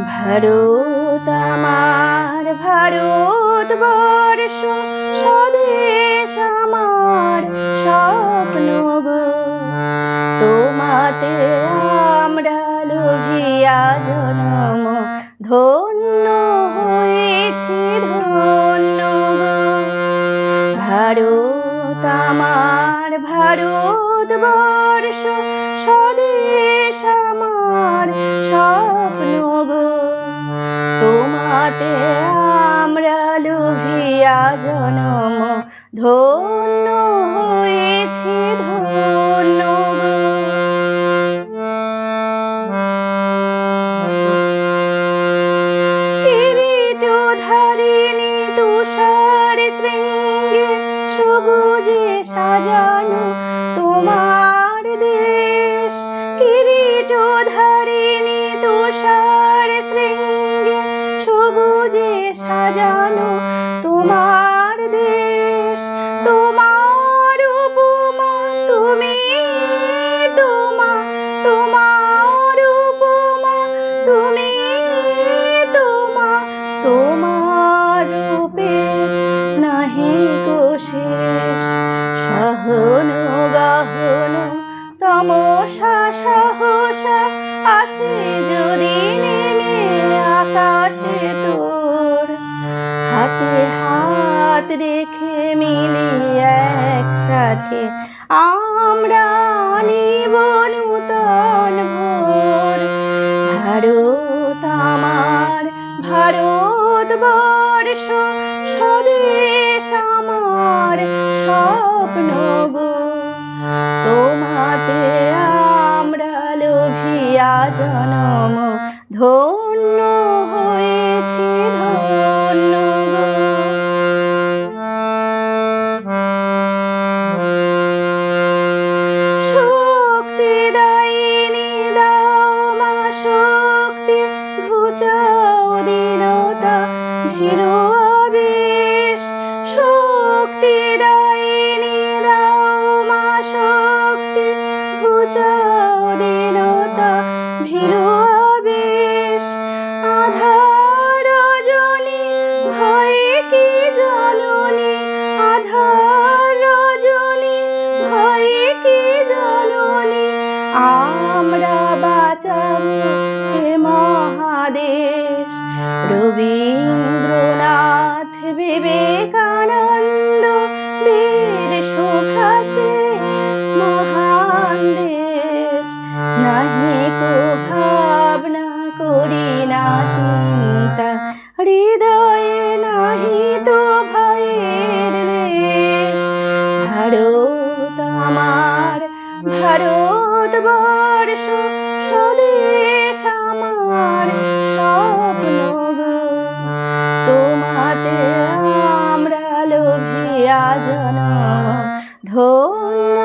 ভারত আমার ভারতবর্ষ, স্বদেশ আমার স্বপ্ন গো। তোমাতে আমরা লোভিয়া জনম, ধন্য হয়েছি ধন্য গো। ভারত আমার ভারতবর্ষ, স্বদেশ আমার স্বপ্ন গো। তোমাতে আমরা লোভিয়া জনম, ধন্য হয়েছি ধন্য গো। কিরীটধারিণী তুষার শৃঙ্গে, সবুজে সাজানো তোমার দেশ। কিরীটধারিণী তুষার শৃঙ্গে, সবুজে সাজানো তোমার দেশ। তোমার উপমা তুমি, তোমার উপমা তুমি, তোমার রূপে নাহি কো শেষ। সহন গহন তমসা সহসা আসে যদি নেমে আকাশে তোর। হাতে হাত রেখে মিলি একসাথে আমরা আনিব নূতন ভোর। ভারত আমার ভারতবর্ষ, স্বদেশ আমার স্বপ্ন গো। তোমাতে আমরা লোভিয়া জনম, ধন্য হয়েছি ধন্য গো। শক্তি দায়িনী দাও মা শক্তি, ঘুচাও দীনতা ভীরু আবেশ। শক্তি দায়িনী দাও মা শক্তি, ঘুচাও দীনতা ভীরু আবেশ। আধার রজনী ভয়ে কি জননী, আধার রজনী ভয়ে কি জননী। আমরা বাঁচাবো এ মহাদেশ। রবীন্দ্রনাথ বিবেকানন্দ বীর সুভাষে মহান দেশ। নাহি কো ভাবনা করি না চিন্তা, হৃদয়ে নাহি তো ভয়ের লেশ। ভারত আমার ভারতবর্ষ, স্বদেশ আমার স্বপ্ন গো। তোমাতে আমরা লোভিয়া জনম, ধন্য